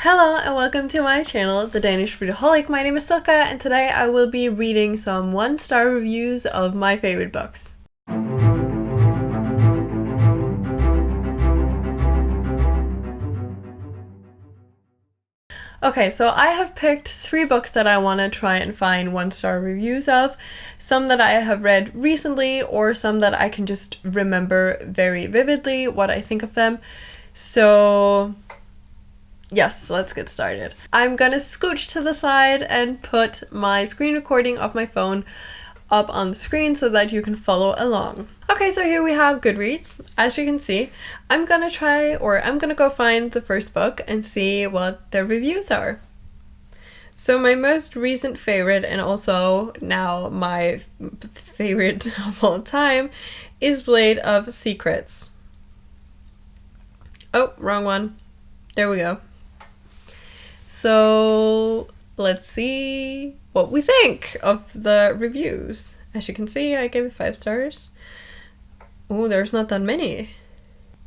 Hello and welcome to my channel, The Danish Foodaholic. My name is Silke and today I will be reading some 1-star reviews of my favorite books. Okay, so I have picked 3 books that I want to try and find 1-star reviews of. Some that I have read recently or some that I can just remember very vividly what I think of them. So yes, let's get started. I'm gonna scooch to the side and put my screen recording of my phone up on the screen so that you can follow along. Okay, so here we have Goodreads. As you can see, I'm gonna go find the first book and see what their reviews are. So my most recent favorite, and also now my favorite of all time, is Blade of Secrets. Oh, wrong one. There we go. So let's see what we think of the reviews. As you can see, I gave it 5 stars. Oh, there's not that many.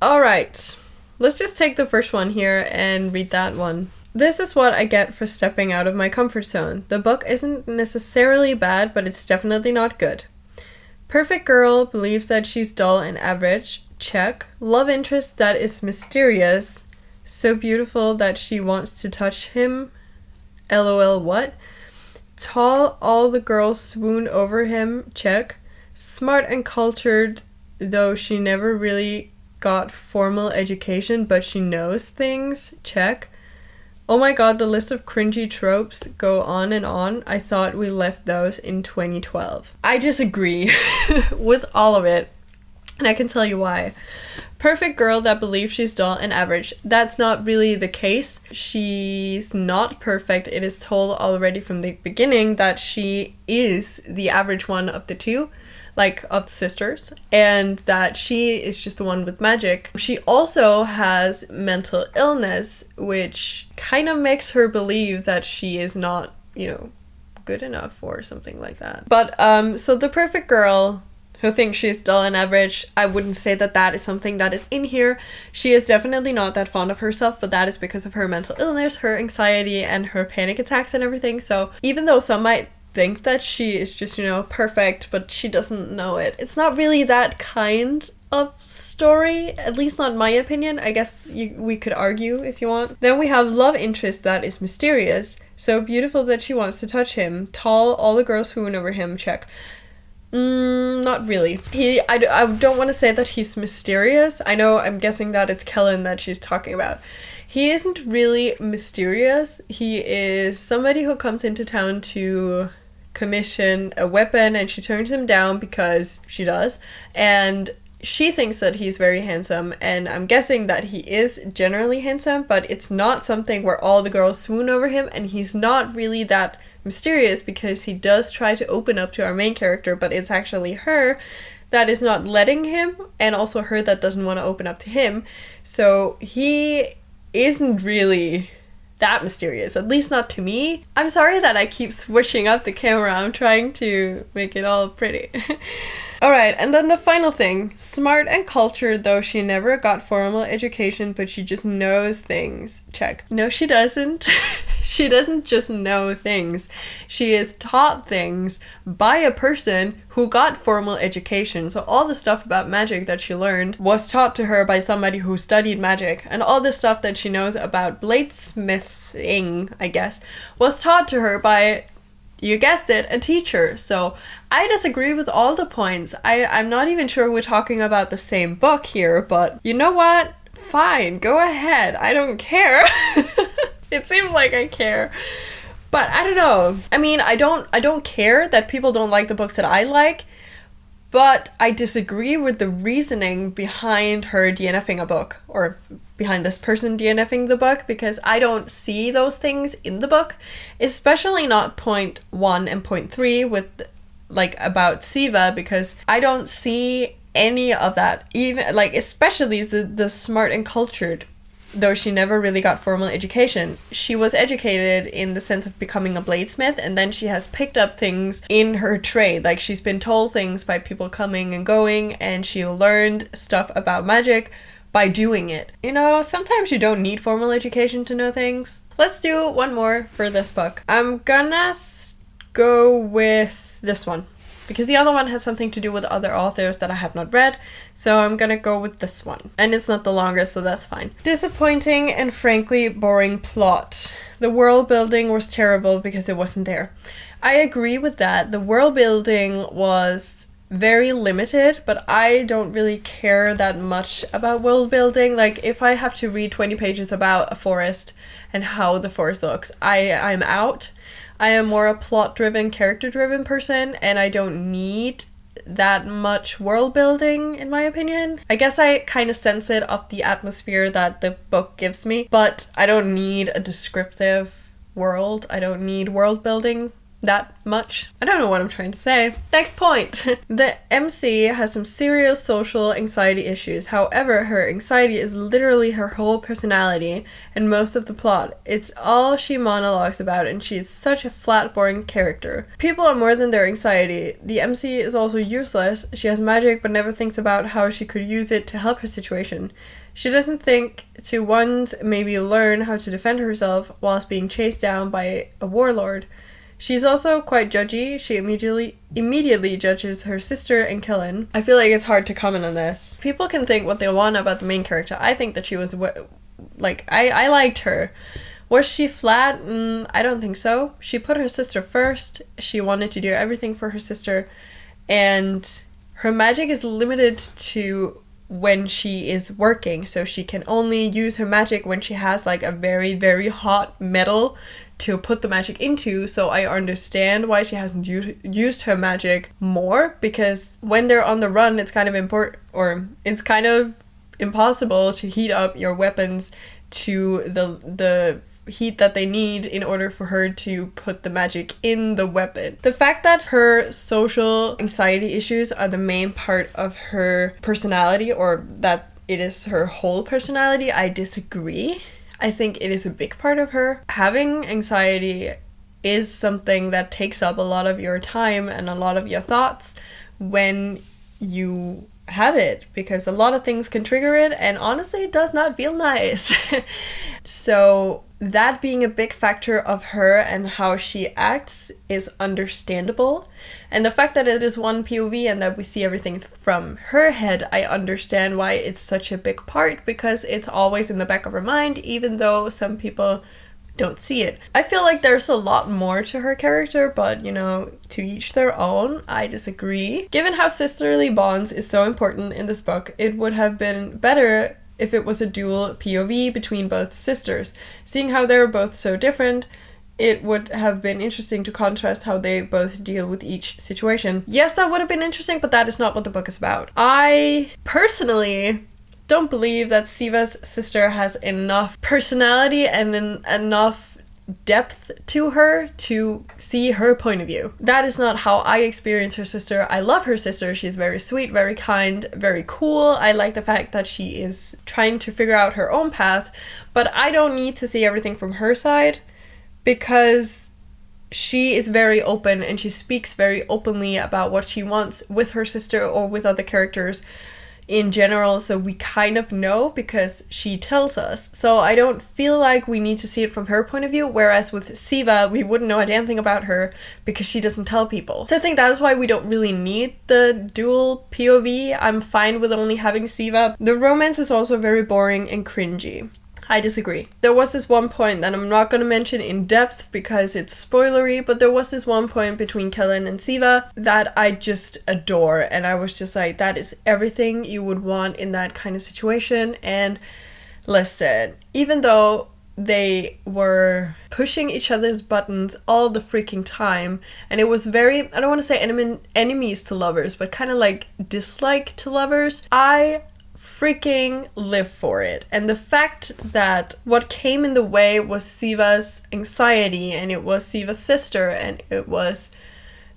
Alright, let's just take the first one here and read that one. This is what I get for stepping out of my comfort zone. The book isn't necessarily bad, but it's definitely not good. Perfect girl believes that she's dull and average. Check. Love interest that is mysterious. So beautiful that she wants to touch him. LOL what? Tall, all the girls swoon over him. Check. Smart and cultured, though she never really got formal education, but she knows things. Check. Oh my god, the list of cringy tropes go on and on. I thought we left those in 2012. I disagree with all of it, and I can tell you why. Perfect girl that believes she's dull and average. That's not really the case. She's not perfect. It is told already from the beginning that she is the average one of the two, like of the sisters, and that she is just the one with magic. She also has mental illness, which kind of makes her believe that she is not, good enough or something like that. But so the perfect girl who thinks she's dull and average, I wouldn't say that that is something that is in here. She is definitely not that fond of herself, but that is because of her mental illness, her anxiety, and her panic attacks and everything. So even though some might think that she is just, perfect, but she doesn't know it, it's not really that kind of story, at least not in my opinion. I guess we could argue if you want. Then we have love interest that is mysterious. So beautiful that she wants to touch him. Tall, all the girls swoon over him. Check. Not really. I don't want to say that he's mysterious. I'm guessing that it's Kellen that she's talking about. He isn't really mysterious. He is somebody who comes into town to commission a weapon, and she turns him down because she does. And she thinks that he's very handsome, and I'm guessing that he is generally handsome, but it's not something where all the girls swoon over him, and he's not really that mysterious because he does try to open up to our main character, but it's actually her that is not letting him, and also her that doesn't want to open up to him. So he isn't really that mysterious, at least not to me. I'm sorry that I keep switching up the camera. I'm trying to make it all pretty. Alright, and then the final thing. Smart and cultured, though she never got formal education, but she just knows things. Check. No, she doesn't. She doesn't just know things. She is taught things by a person who got formal education. So all the stuff about magic that she learned was taught to her by somebody who studied magic. And all the stuff that she knows about bladesmithing, I guess, was taught to her by, you guessed it, a teacher. So I disagree with all the points. I'm not even sure we're talking about the same book here, but you know what? Fine, go ahead. I don't care. It seems like I care. But I don't know. I mean, I don't care that people don't like the books that I like, but I disagree with the reasoning behind her DNFing a book, or behind this person DNFing the book, because I don't see those things in the book, especially not point 1 and point 3 with about Siva, because I don't see any of that, even especially the smart and cultured. Though she never really got formal education, she was educated in the sense of becoming a bladesmith, and then she has picked up things in her trade. She's been told things by people coming and going, and she learned stuff about magic by doing it. You know, sometimes you don't need formal education to know things. Let's do one more for this book. I'm gonna go with this one, because the other one has something to do with other authors that I have not read, so I'm gonna go with this one. And it's not the longest, so that's fine. Disappointing and frankly boring plot. The world building was terrible because it wasn't there. I agree with that. The world building was very limited, but I don't really care that much about world building. Like, if I have to read 20 pages about a forest and how the forest looks, I'm out. I am more a plot-driven, character-driven person, and I don't need that much world building, in my opinion. I guess I kind of sense it off the atmosphere that the book gives me, but I don't need a descriptive world. I don't need world building that much. I don't know what I'm trying to say. Next point. The MC has some serious social anxiety issues. However, her anxiety is literally her whole personality and most of the plot. It's all she monologues about, and she's such a flat, boring character. People are more than their anxiety. The MC is also useless. She has magic but never thinks about how she could use it to help her situation. She doesn't think to once maybe learn how to defend herself whilst being chased down by a warlord. She's also quite judgy. She immediately judges her sister and Kellen. I feel like it's hard to comment on this. People can think what they want about the main character. I think that she was, I liked her. Was she flat? I don't think so. She put her sister first. She wanted to do everything for her sister. And her magic is limited to when she is working. So she can only use her magic when she has like a very, very hot metal to put the magic into. So I understand why she hasn't used her magic more, because when they're on the run, it's kind of it's kind of impossible to heat up your weapons to the heat that they need in order for her to put the magic in the weapon. The fact that her social anxiety issues are the main part of her personality, or that it is her whole personality, I disagree. I think it is a big part of her. Having anxiety is something that takes up a lot of your time and a lot of your thoughts when you have it, because a lot of things can trigger it, and honestly it does not feel nice. So that being a big factor of her and how she acts is understandable. And the fact that it is one POV and that we see everything from her head, I understand why it's such a big part, because it's always in the back of her mind, even though some people don't see it. I feel like there's a lot more to her character, but you know, to each their own. I disagree. Given how sisterly bonds is so important in this book, it would have been better if it was a dual POV between both sisters. Seeing how they're both so different, it would have been interesting to contrast how they both deal with each situation. Yes, that would have been interesting, but that is not what the book is about. I personally don't believe that Siva's sister has enough personality and enough depth to her to see her point of view. That is not how I experience her sister. I love her sister. She's very sweet, very kind, very cool. I like the fact that she is trying to figure out her own path, but I don't need to see everything from her side, because she is very open and she speaks very openly about what she wants with her sister or with other characters in general, so we kind of know because she tells us. So I don't feel like we need to see it from her point of view, whereas with Siva, we wouldn't know a damn thing about her because she doesn't tell people. So I think that is why we don't really need the dual POV. I'm fine with only having Siva. The romance is also very boring and cringy. I disagree. There was this one point that I'm not going to mention in depth because it's spoilery, but there was this one point between Kellen and Siva that I just adore, and I was just like, that is everything you would want in that kind of situation. And listen, even though they were pushing each other's buttons all the freaking time, and it was very, I don't want to say enemies to lovers, but kind of like dislike to lovers, I freaking live for it. And the fact that what came in the way was Siva's anxiety, and it was Siva's sister, and it was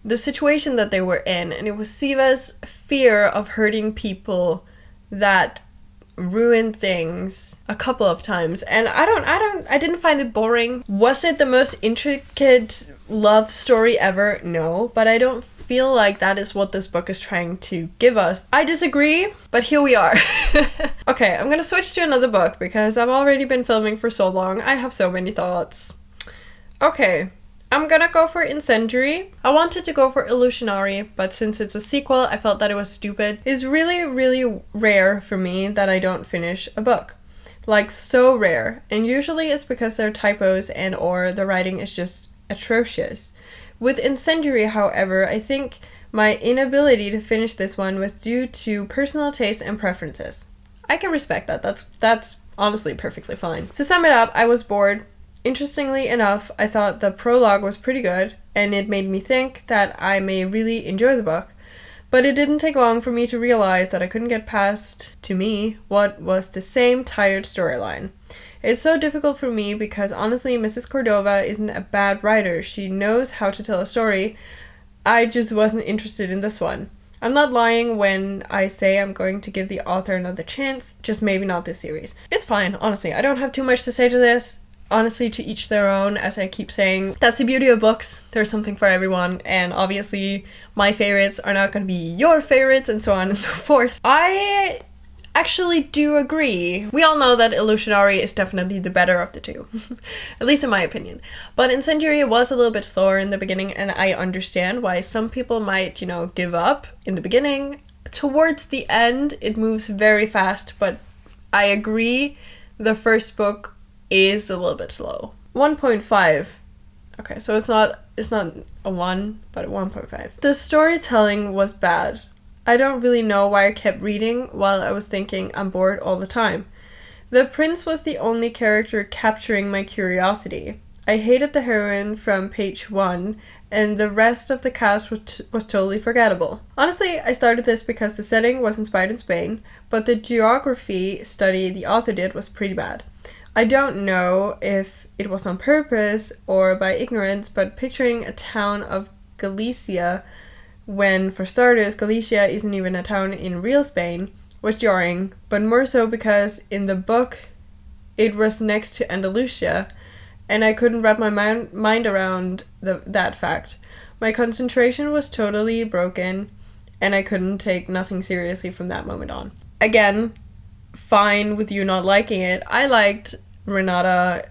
the situation that they were in, and it was Siva's fear of hurting people that ruined things a couple of times. And I didn't find it boring. Was it the most intricate love story ever? No, but I don't feel like that is what this book is trying to give us. I disagree, but here we are. Okay, I'm gonna switch to another book because I've already been filming for so long. I have so many thoughts. Okay, I'm gonna go for Incendiary. I wanted to go for Illusionary, but since it's a sequel, I felt that it was stupid. It's really, really rare for me that I don't finish a book. Like, so rare. And usually it's because there are typos and or the writing is just atrocious. With Incendiary, however, I think my inability to finish this one was due to personal taste and preferences. I can respect that. That's honestly perfectly fine. To sum it up, I was bored. Interestingly enough, I thought the prologue was pretty good, and it made me think that I may really enjoy the book. But it didn't take long for me to realize that I couldn't get past, to me, what was the same tired storyline. It's so difficult for me because honestly, Mrs. Cordova isn't a bad writer. She knows how to tell a story. I just wasn't interested in this one. I'm not lying when I say I'm going to give the author another chance, just maybe not this series. It's fine, honestly. I don't have too much to say to this. Honestly, to each their own, as I keep saying. That's the beauty of books. There's something for everyone, and obviously my favorites are not going to be your favorites, and so on and so forth. I actually do agree. We all know that Illusionary is definitely the better of the two, at least in my opinion. But Incendiary was a little bit slower in the beginning, and I understand why some people might, give up in the beginning. Towards the end, it moves very fast, but I agree the first book is a little bit slow. 1.5. Okay, so it's not a 1, but a 1.5. The storytelling was bad. I don't really know why I kept reading while I was thinking I'm bored all the time. The prince was the only character capturing my curiosity. I hated the heroine from page 1, and the rest of the cast was totally forgettable. Honestly, I started this because the setting was inspired in Spain, but the geography study the author did was pretty bad. I don't know if it was on purpose or by ignorance, but picturing a town of Galicia, when for starters Galicia isn't even a town in real Spain, was jarring, but more so because in the book it was next to Andalusia, and I couldn't wrap my mind around that fact. My concentration was totally broken, and I couldn't take nothing seriously from that moment on. Again, fine with you not liking it. I liked Renata.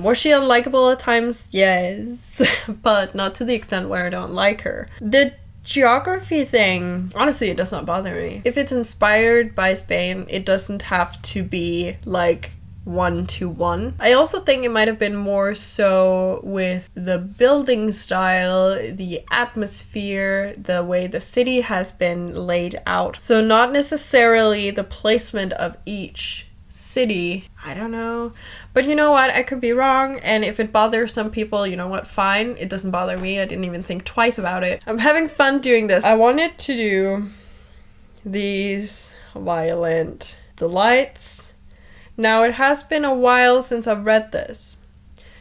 Was she unlikable at times? Yes. But not to the extent where I don't like her. The geography thing, honestly, it does not bother me. If it's inspired by Spain, it doesn't have to be like 1-to-1. I also think it might have been more so with the building style, the atmosphere, the way the city has been laid out. So not necessarily the placement of each city. I don't know. But you know what? I could be wrong, and if it bothers some people, you know what? Fine. It doesn't bother me. I didn't even think twice about it. I'm having fun doing this. I wanted to do these violent delights. Now, it has been a while since I've read this,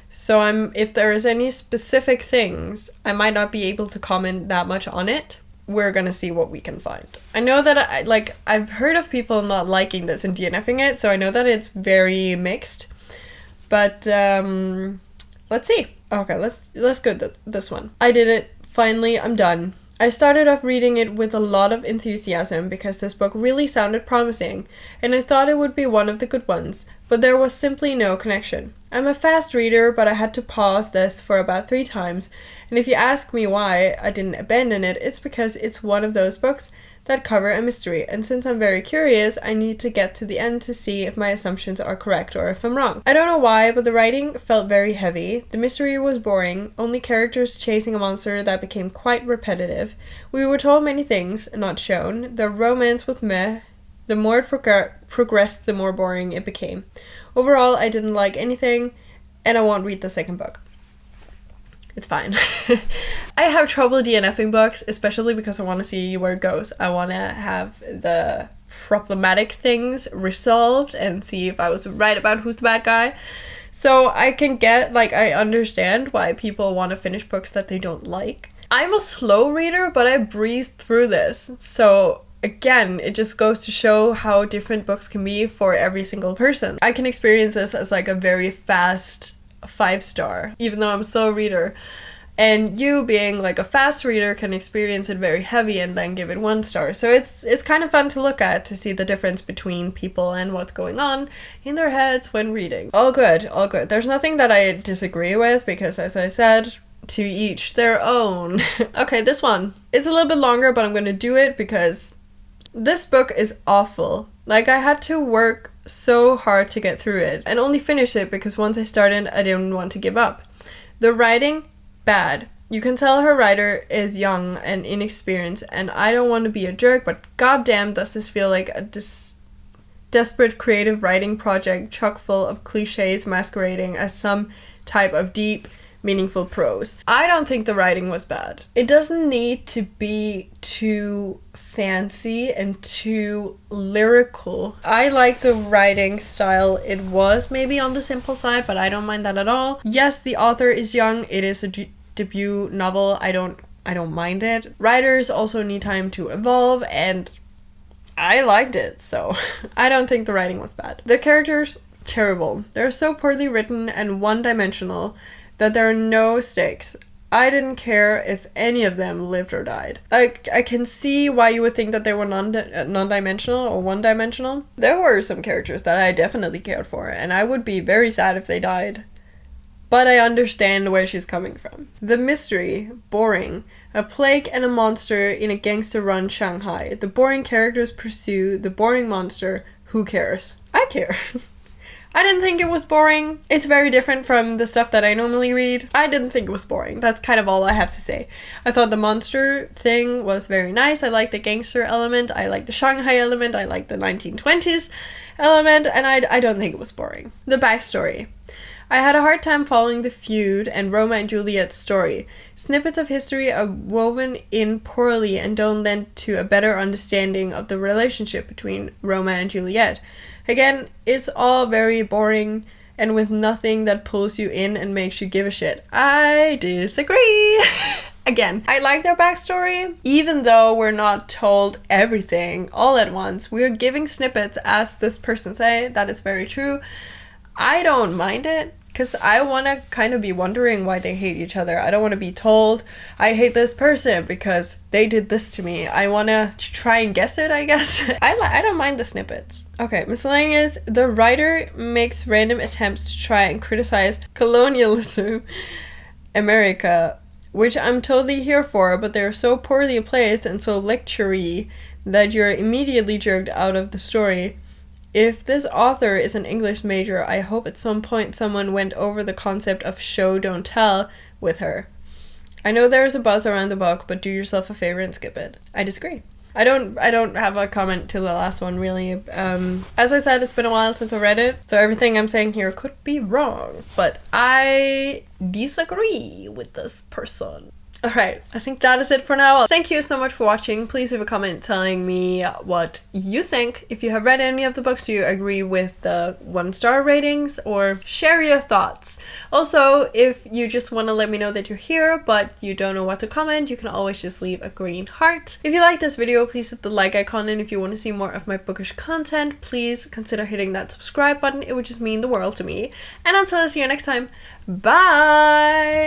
so if there is any specific things, I might not be able to comment that much on it. We're gonna see what we can find. I know that I've heard of people not liking this and DNFing it, so I know that it's very mixed. But let's see. Okay, let's go this one. I did it. Finally, I'm done. I started off reading it with a lot of enthusiasm because this book really sounded promising, and I thought it would be one of the good ones, but there was simply no connection. I'm a fast reader, but I had to pause this for about 3 times, and if you ask me why I didn't abandon it, it's because it's one of those books that cover a mystery, and since I'm very curious, I need to get to the end to see if my assumptions are correct or if I'm wrong. I don't know why, but the writing felt very heavy, the mystery was boring, only characters chasing a monster that became quite repetitive. We were told many things, not shown, the romance was meh, the more it progressed, the more boring it became. Overall, I didn't like anything, and I won't read the second book. It's fine. I have trouble DNFing books, especially because I want to see where it goes. I want to have the problematic things resolved and see if I was right about who's the bad guy. So I can get, I understand why people want to finish books that they don't like. I'm a slow reader, but I breezed through this. So again, it just goes to show how different books can be for every single person. I can experience this as a very fast 5-star, even though I'm a slow reader. And you, being like a fast reader, can experience it very heavy and then give it 1 star. So it's kind of fun to look at, to see the difference between people and what's going on in their heads when reading. All good, all good. There's nothing that I disagree with, because as I said, to each their own. Okay, this one is a little bit longer, but I'm gonna do it because this book is awful. Like, I had to work so hard to get through it, and only finish it because once I started, I didn't want to give up. The writing, bad. You can tell her writer is young and inexperienced, and I don't want to be a jerk, but goddamn does this feel like a desperate creative writing project chock full of cliches masquerading as some type of deep, meaningful prose. I don't think the writing was bad. It doesn't need to be too fancy and too lyrical. I like the writing style. It was maybe on the simple side, but I don't mind that at all. Yes, the author is young. It is a debut novel. I don't mind it. Writers also need time to evolve, and I liked it, so I don't think the writing was bad. The characters, terrible. They're so poorly written and one-dimensional that there are no stakes. I didn't care if any of them lived or died. I can see why you would think that they were non-dimensional or one-dimensional. There were some characters that I definitely cared for, and I would be very sad if they died. But I understand where she's coming from. The mystery, boring. A plague and a monster in a gangster-run Shanghai. The boring characters pursue the boring monster. Who cares? I care. I didn't think it was boring. It's very different from the stuff that I normally read. I didn't think it was boring. That's kind of all I have to say. I thought the monster thing was very nice. I like the gangster element. I like the Shanghai element. I like the 1920s element. And I don't think it was boring. The backstory. I had a hard time following the feud and Romeo and Juliet's story. Snippets of history are woven in poorly and don't lend to a better understanding of the relationship between Romeo and Juliet. Again, it's all very boring and with nothing that pulls you in and makes you give a shit. I disagree. Again, I like their backstory. Even though we're not told everything all at once, we're giving snippets, as this person say. That is very true. I don't mind it, because I want to kind of be wondering why they hate each other. I don't want to be told, I hate this person because they did this to me. I want to try and guess it, I guess. I don't mind the snippets. Okay, miscellaneous. The writer makes random attempts to try and criticize colonialism, America, which I'm totally here for, but they're so poorly placed and so lecture-y that you're immediately jerked out of the story. If this author is an English major, I hope at some point someone went over the concept of show don't tell with her. I know there is a buzz around the book, but do yourself a favor and skip it. I disagree. I don't have a comment to the last one, really. As I said, it's been a while since I read it, so everything I'm saying here could be wrong, but I disagree with this person. Alright, I think that is it for now. Thank you so much for watching. Please leave a comment telling me what you think. If you have read any of the books, do you agree with the 1-star ratings, or share your thoughts. Also, if you just want to let me know that you're here but you don't know what to comment, you can always just leave a green heart. If you like this video, please hit the like icon, and if you want to see more of my bookish content, please consider hitting that subscribe button. It would just mean the world to me. And until I see you next time, bye!